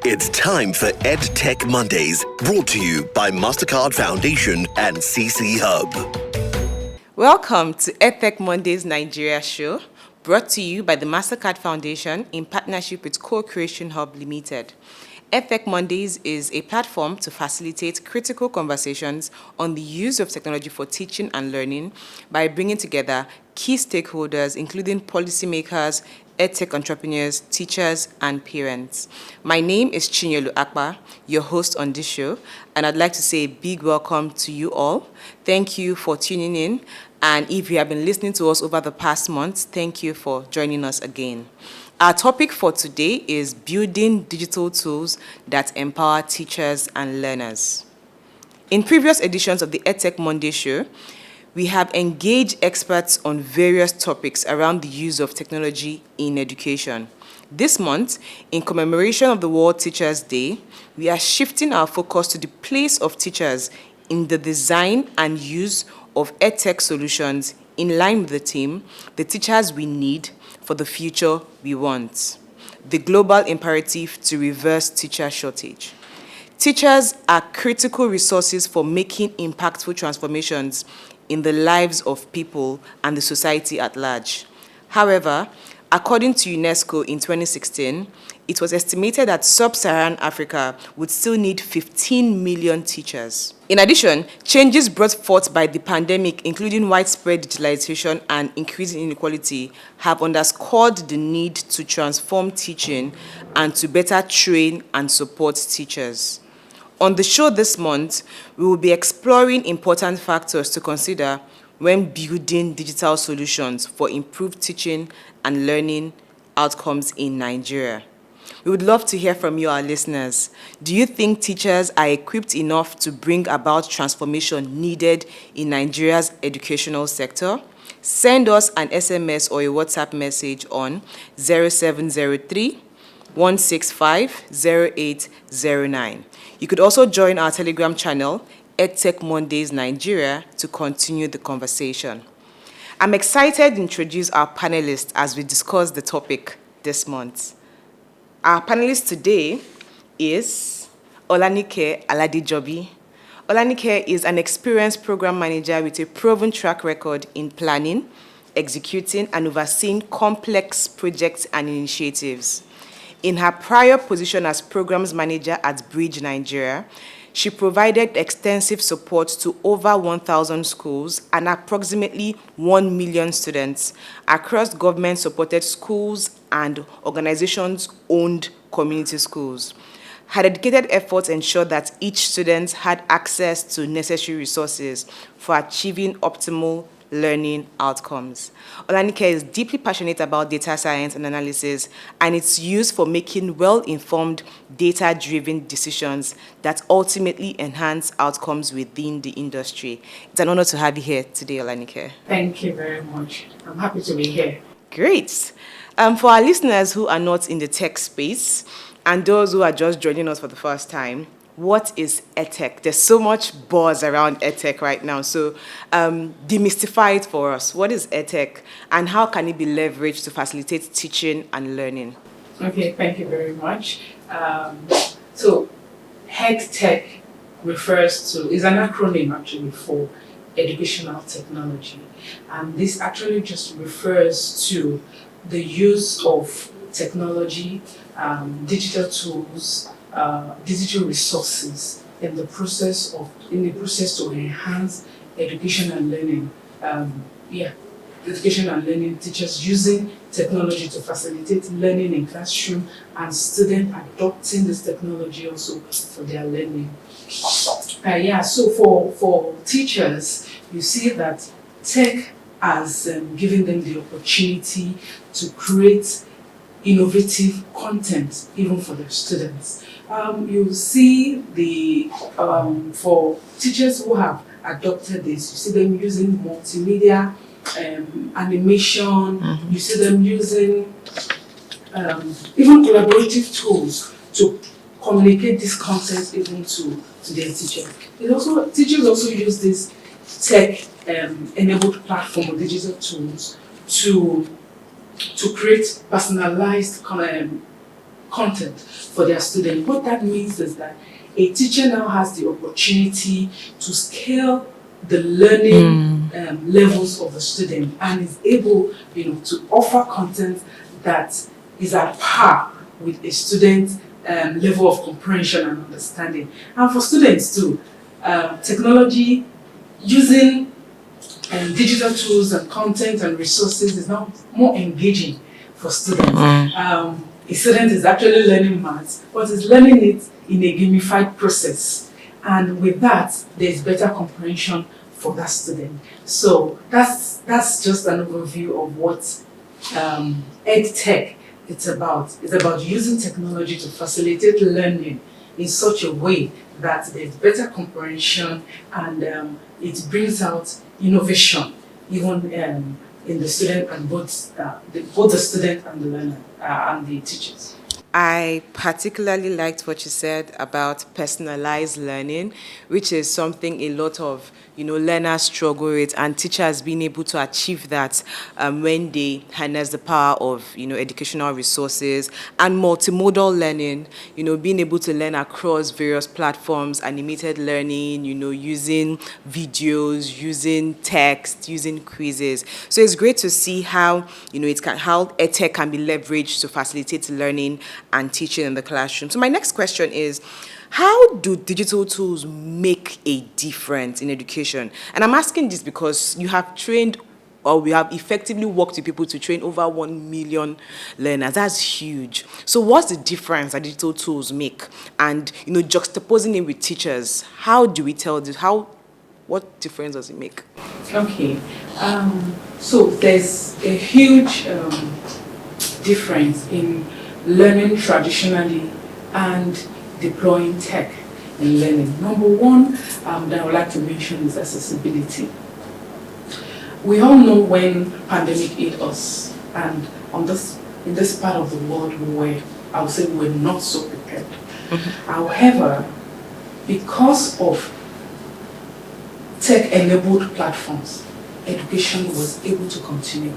It's time for EdTech Mondays, brought to you by MasterCard Foundation and CC Hub. Welcome to EdTech Mondays Nigeria Show, brought to you by the MasterCard Foundation in partnership with Co-Creation Hub Limited. EdTech Mondays is a platform to facilitate critical conversations on the use of technology for teaching and learning by bringing together key stakeholders, including policymakers, EdTech entrepreneurs, teachers, and parents. My name is Chinyelu Akpa, your host on this show, and I'd like to say a big welcome to you all. Thank you for tuning in, and if you have been listening to us over the past months, thank you for joining us again. Our topic for today is building digital tools that empower teachers and learners. In previous editions of the EdTech Monday Show, we have engaged experts on various topics around the use of technology in education. This month, in commemoration of the World Teachers' Day, we are shifting our focus to the place of teachers in the design and use of EdTech solutions in line with the theme, the teachers we need for the future we want, the global imperative to reverse teacher shortage. Teachers are critical resources for making impactful transformations in the lives of people and the society at large. However, according to UNESCO in 2016, it was estimated that sub-Saharan Africa would still need 15 million teachers. In addition, changes brought forth by the pandemic, including widespread digitalization and increasing inequality, have underscored the need to transform teaching and to better train and support teachers. On the show this month, we will be exploring important factors to consider when building digital solutions for improved teaching and learning outcomes in Nigeria. We would love to hear from you, our listeners. Do you think teachers are equipped enough to bring about transformation needed in Nigeria's educational sector? Send us an SMS or a WhatsApp message on 0703 165 0809. You could also join our Telegram channel, EdTech Mondays Nigeria, to continue the conversation. I'm excited to introduce our panelists as we discuss the topic this month. Our panelist today is Olanike Aladijobi. Olanike is an experienced program manager with a proven track record in planning, executing, and overseeing complex projects and initiatives. In her prior position as programs manager at Bridge Nigeria, she provided extensive support to over 1,000 schools and approximately 1 million students across government-supported schools and organizations-owned community schools. Her dedicated efforts ensured that each student had access to necessary resources for achieving optimal learning outcomes. Olanike is deeply passionate about data science and analysis and its use for making well-informed, data-driven decisions that ultimately enhance outcomes within the industry. It's an honor to have you here today, Olanike. Thank you very much. I'm happy to be here. Great. For our listeners who are not in the tech space and those who are just joining us for the first time, what is EdTech? There's so much buzz around EdTech right now, so demystify it for us. What is EdTech and how can it be leveraged to facilitate teaching and learning? Okay, thank you very much. So EdTech is an acronym actually for educational technology. And this actually just refers to the use of technology, digital tools, digital resources in the process to enhance education and learning. Education and learning, teachers using technology to facilitate learning in classroom and students adopting this technology also for their learning. So for teachers, you see that tech has given them the opportunity to create innovative content even for their students. You see for teachers who have adopted this, you see them using multimedia, animation, you see them using even collaborative tools to communicate this content even to their teachers. Teachers also use this tech-enabled platform or digital tools to create personalized content for their students. What that means is that a teacher now has the opportunity to scale the learning levels of the student and is able, to offer content that is at par with a student's level of comprehension and understanding. And for students too, technology using digital tools and content and resources is now more engaging for students. A student is actually learning maths, but is learning it in a gamified process. And with that, there's better comprehension for that student. So that's just an overview of what EdTech it's about. It's about using technology to facilitate learning in such a way that there's better comprehension and it brings out innovation, even in the student and both the student and the learner and the teachers. I particularly liked what you said about personalized learning, which is something a lot of learners struggle with, and teachers being able to achieve that when they harness the power of educational resources and multimodal learning. Being able to learn across various platforms, animated learning, using videos, using text, using quizzes. So it's great to see how how EdTech can be leveraged to facilitate learning and teaching in the classroom. So my next question is, how do digital tools make a difference in education? And I'm asking this because you have trained, or we have effectively worked with people to train over 1 million learners. That's huge. So what's the difference that digital tools make? And juxtaposing it with teachers, how do we tell this? What difference does it make? Okay, so there's a huge difference in learning traditionally and deploying tech in learning. Number one that I would like to mention is accessibility. We all know when pandemic hit us, and in this part of the world I would say we were not so prepared. However, because of tech-enabled platforms, education was able to continue.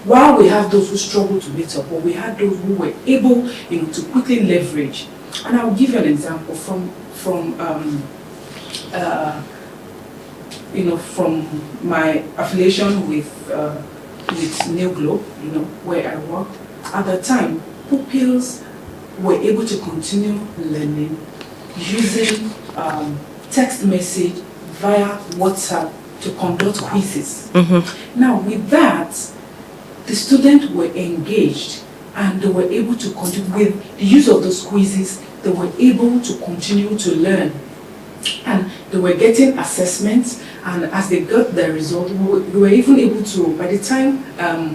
While we have those who struggle to meet up, but we had those who were able, to quickly leverage. And I'll give you an example from my affiliation with New Globe, where I worked. At the time, pupils were able to continue learning using text message via WhatsApp to conduct quizzes. Now, with that, the students were engaged and they were able to continue with the use of those quizzes. They were able to continue to learn, and they were getting assessments, and as they got their result, we were even able to, by the time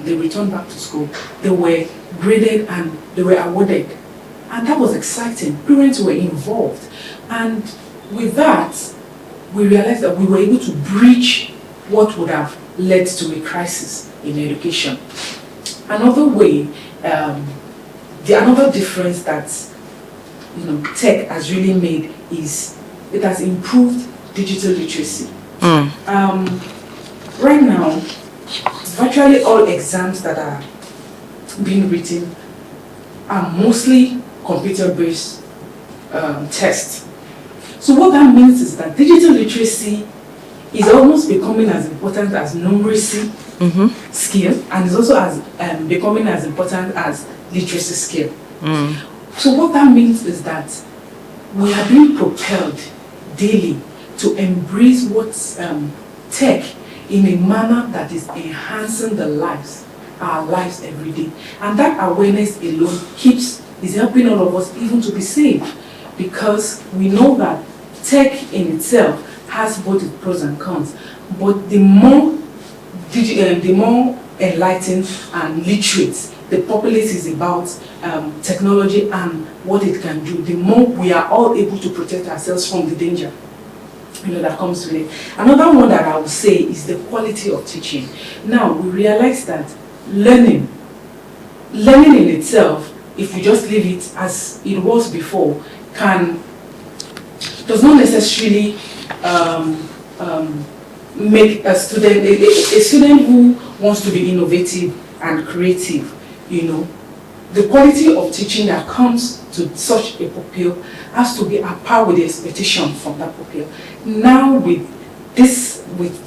they returned back to school, they were graded and they were awarded. And that was exciting. Parents were involved, and with that, we realized that we were able to breach what would have led to a crisis in education. Another way, another difference that tech has really made is it has improved digital literacy. Right now, virtually all exams that are being written are mostly computer-based tests. So what that means is that digital literacy is almost becoming as important as numeracy skill, and is also as becoming as important as literacy skill. So what that means is that we are being propelled daily to embrace what's tech in a manner that is enhancing our lives every day. And that awareness alone is helping all of us even to be safe, because we know that tech in itself has both its pros and cons. But the more enlightened and literate the populace is about technology and what it can do, the more we are all able to protect ourselves from the danger that comes with it. Another one that I would say is the quality of teaching. Now, we realize that learning in itself, if you just leave it as it was before, does not necessarily make a student who wants to be innovative and creative, the quality of teaching that comes to such a pupil has to be at par with the expectation from that pupil. Now with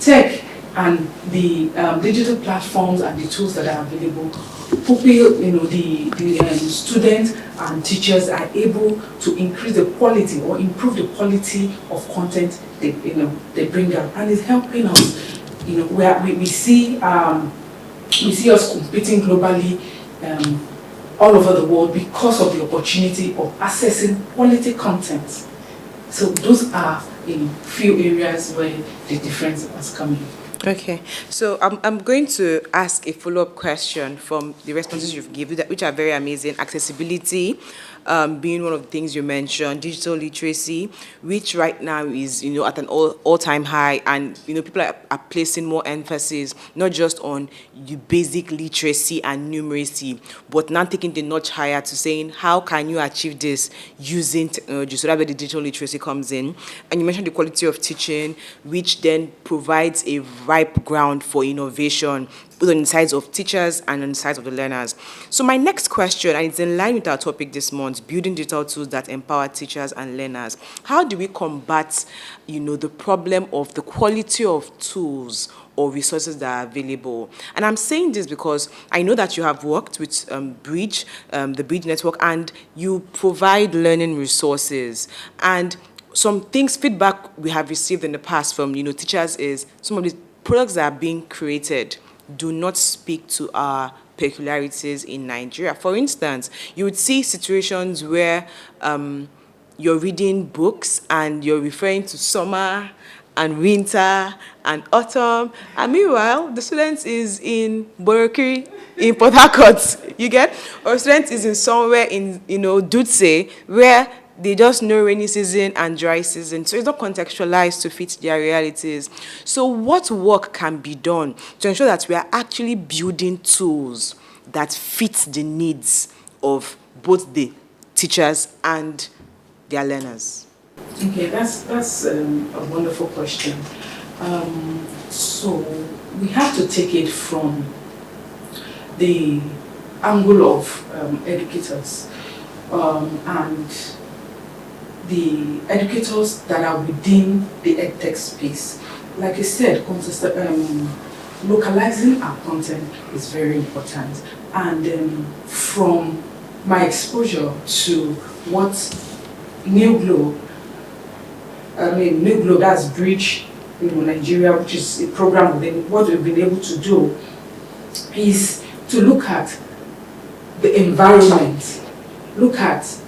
tech and the digital platforms and the tools that are available, pupil, the students and teachers are able to increase the quality or improve the quality of content they bring out, and it's helping us. Where we see us competing globally all over the world because of the opportunity of accessing quality content. So those are few areas where the difference has come in. Okay, so I'm going to ask a follow-up question from the responses you've given, which are very amazing. Accessibility, being one of the things you mentioned, digital literacy, which right now is at an all-time high, and people are placing more emphasis not just on the basic literacy and numeracy, but now taking the notch higher to saying how can you achieve this using technology. So that's where the digital literacy comes in. And you mentioned the quality of teaching, which then provides a ripe ground for innovation, both on the sides of teachers and on the sides of the learners. So my next question, and it's in line with our topic this month, building digital tools that empower teachers and learners. How do we combat, the problem of the quality of tools or resources that are available? And I'm saying this because I know that you have worked with Bridge, the Bridge Network, and you provide learning resources. And some feedback we have received in the past from, teachers is some of the products that are being created do not speak to our peculiarities in Nigeria. For instance, you would see situations where you're reading books and you're referring to summer and winter and autumn, and meanwhile, the student is in Borokiri, in Port Harcourt, you get? Or student is in somewhere in, Dutse, where they just know rainy season and dry season. So it's not contextualized to fit their realities. So what work can be done to ensure that we are actually building tools that fit the needs of both the teachers and their learners? Okay, that's a wonderful question. So we have to take it from the angle of educators and the educators that are within the EdTech space. Like I said, localizing our content is very important. And from my exposure to what New Globe, that's Bridge, Nigeria, which is a program within what we've been able to do, is to look at the environment, look at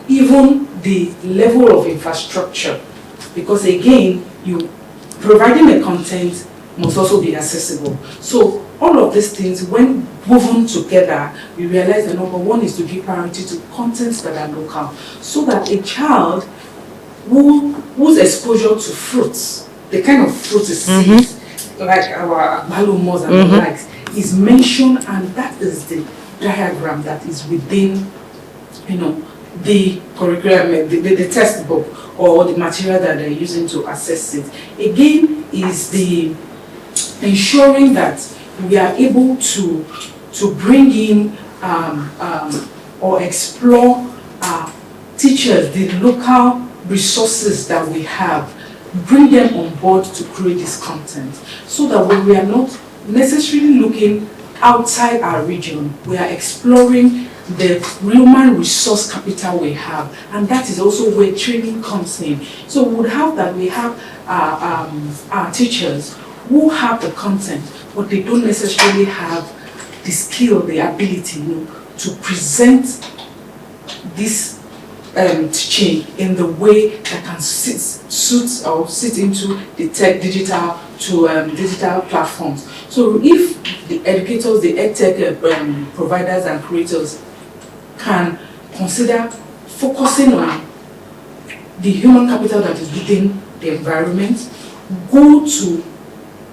even the level of infrastructure, because again, providing the content must also be accessible. So all of these things, when woven together, we realize that number one is to give priority to contents that are local, so that a child whose exposure to fruits, the kind of fruit is seeds, like our agbalumos and the likes, is mentioned, and that is the diagram that is within, the curriculum, the textbook, or the material that they're using to assess it. Again, is the ensuring that we are able to bring in or explore teachers, the local resources that we have, bring them on board to create this content, so that when we are not necessarily looking outside our region, we are exploring the human resource capital we have, and that is also where training comes in. So we have our teachers who have the content, but they don't necessarily have the skill, the ability, to present this teaching in the way that can sit into the digital platforms. So if the educators, the EdTech providers and creators can consider focusing on the human capital that is within the environment, go to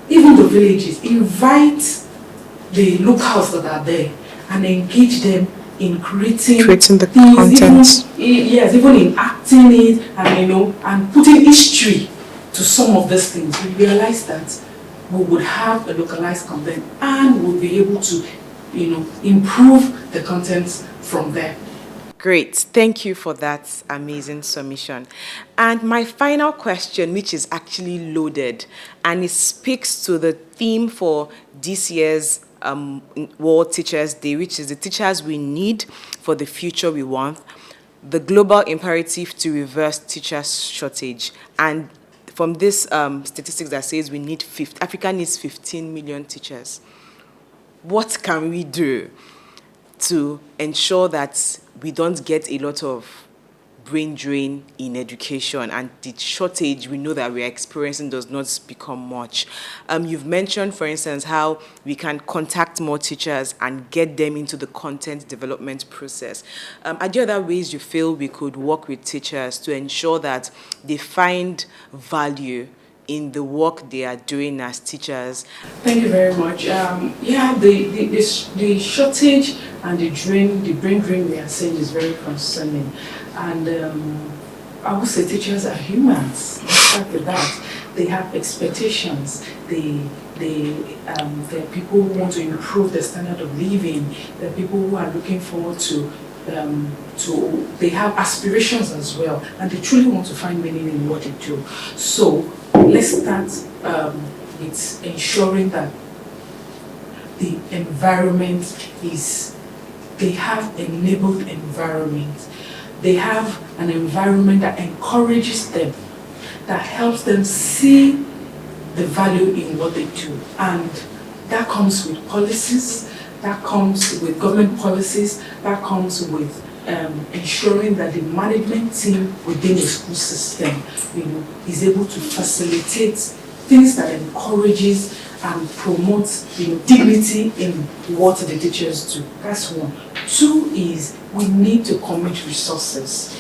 even the villages, invite the locals that are there and engage them in creating the things, content. Even in acting it, and putting history to some of these things. We realize that we would have a localized content and we'll be able to improve the content from there. Great. Thank you for that amazing submission. And my final question, which is actually loaded, and it speaks to the theme for this year's World Teachers Day, which is the teachers we need for the future we want, the global imperative to reverse teacher shortage. And from this statistics that says Africa needs 15 million teachers. What can we do to ensure that we don't get a lot of brain drain in education, and the shortage we know that we're experiencing does not become much? You've mentioned, for instance, how we can contact more teachers and get them into the content development process. Are there other ways you feel we could work with teachers to ensure that they find value in the work they are doing as teachers? Thank you very much. The shortage and the brain drain we are seeing is very concerning. And I would say teachers are humans. Let's start with that. They have expectations. There are people who want to improve the standard of living. There are people who are looking forward to they have aspirations as well, and they truly want to find meaning in what they do. So let's start with ensuring that the environment they have enabled environment. They have an environment that encourages them, that helps them see the value in what they do. And that comes with policies, that comes with government policies, that comes with ensuring that the management team within the school system, is able to facilitate things that encourages and promotes, dignity in what the teachers do. That's one. Two is we need to commit resources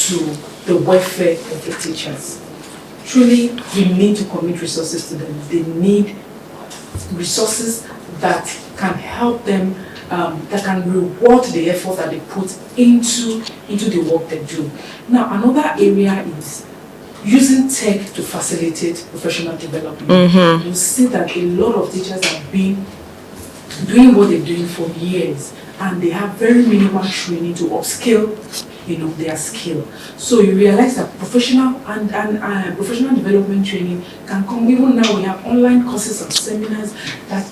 to the welfare of the teachers. Truly, we need to commit resources to them. They need resources that can help them, that can reward the effort that they put into the work they do. Now, another area is using tech to facilitate professional development. You see that a lot of teachers have been doing what they're doing for years, and they have very minimal training to upskill their skill. So you realize that professional and professional development training can come. Even now we have online courses and seminars that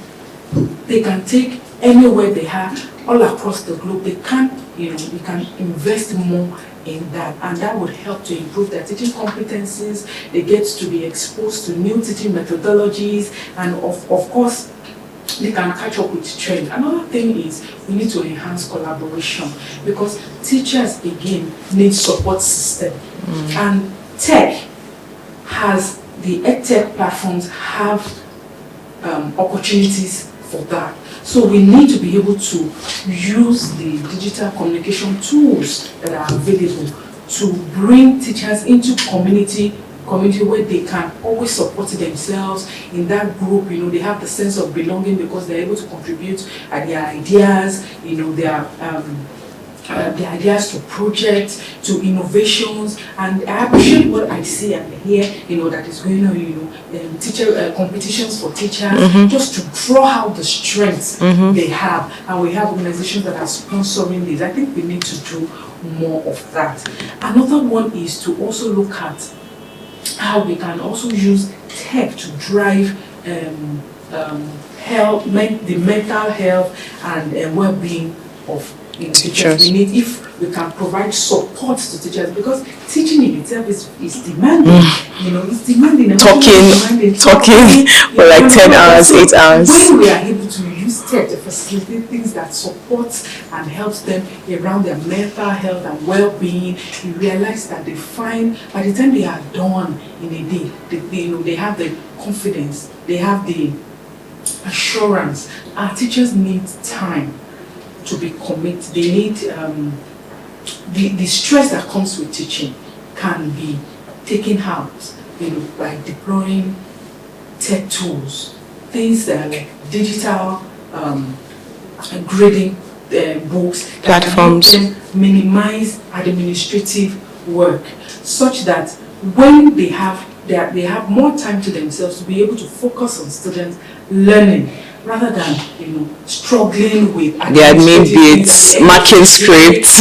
they can take anywhere they have all across the globe. They can, we can invest more in that, and that would help to improve their teaching competencies. They get to be exposed to new teaching methodologies, and of course they can catch up with trend. Another thing is we need to enhance collaboration, because teachers again need support system, and tech has the EdTech platforms have opportunities for that. So we need to be able to use the digital communication tools that are available to bring teachers into community where they can always support themselves in that group. They have the sense of belonging because they're able to contribute their ideas, the ideas to projects, to innovations. And I appreciate what I see and hear, that is going on, teacher competitions for teachers, just to draw out the strengths they have. And we have organizations that are sponsoring this. I think we need to do more of that. Another one is to also look at how we can also use tech to drive health, the mental health and well-being of teachers. We need, if we can provide support to teachers, because teaching in itself is demanding. It's demanding. Talking for like 10 hours, 8 hours. When we are able to use tech to facilitate things that supports and helps them around their mental health and well-being, you realize that they find, by the time they are done in a day, they have the confidence, they have the assurance. Our teachers need time to be committed. They need the stress that comes with teaching can be taken out, by deploying tech tools, things that are like digital grading books, platforms, that can help them minimize administrative work, such that when they have more time to themselves to be able to focus on students learning rather than, struggling with The admin bits, marking scripts,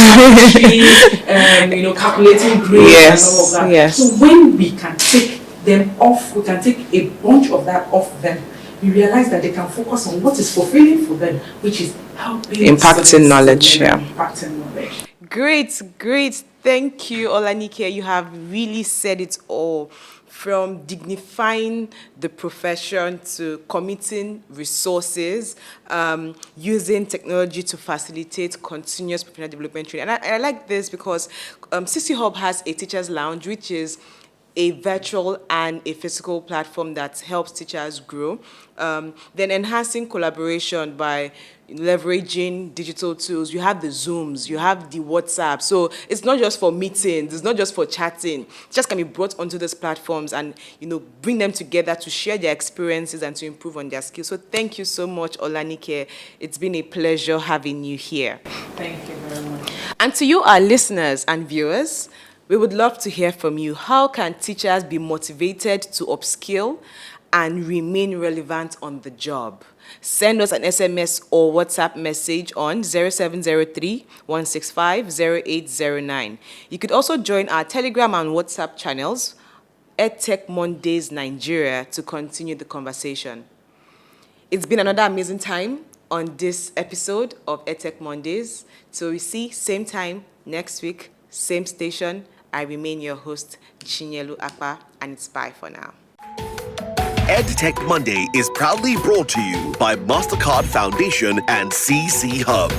calculating grades and all of that. Yes. So when we can take them off, we can take a bunch of that off them, we realize that they can focus on what is fulfilling for them, which is helping impacting knowledge. Impacting knowledge. Great. Thank you, Olanike. You have really said it all. From dignifying the profession to committing resources, using technology to facilitate continuous professional development training. And I like this because CC Hub has a teacher's lounge, which is a virtual and a physical platform that helps teachers grow. Then enhancing collaboration by leveraging digital tools. You have the Zooms, you have the WhatsApp. So it's not just for meetings, it's not just for chatting. Teachers can be brought onto these platforms and bring them together to share their experiences and to improve on their skills. So thank you so much, Olanike. It's been a pleasure having you here. Thank you very much. And to you, our listeners and viewers, we would love to hear from you. How can teachers be motivated to upskill and remain relevant on the job? Send us an SMS or WhatsApp message on 0703-165-0809. You could also join our Telegram and WhatsApp channels, EdTech Mondays Nigeria, to continue the conversation. It's been another amazing time on this episode of EdTech Mondays. So we see same time next week, same station. I remain your host, Chinyelu Akpa, and it's bye for now. EdTech Monday is proudly brought to you by MasterCard Foundation and CC Hub.